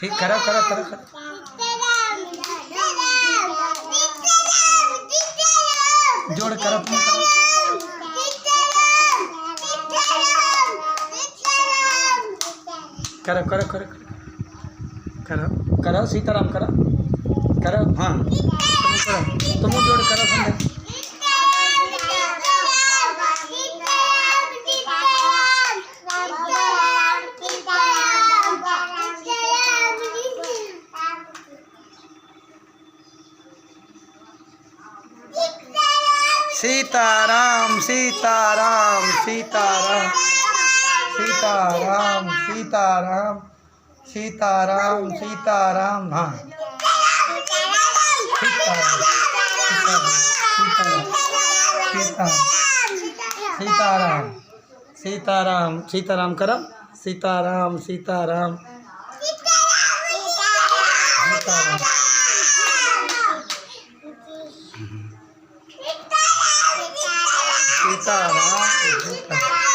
करो करो करो करो। जोड़ करो तुम करो करो करो करो करो सीताराम करो करो। हाँ तुम करो, तुम जोड़ करो संदे। सीताराम सीताराम सीताराम सीताराम सीताराम सीताराम सीताराम। हाँ सीताराम सीताराम सीताराम सीताराम करो। सीताराम सीताराम सीताराम। सीताराम।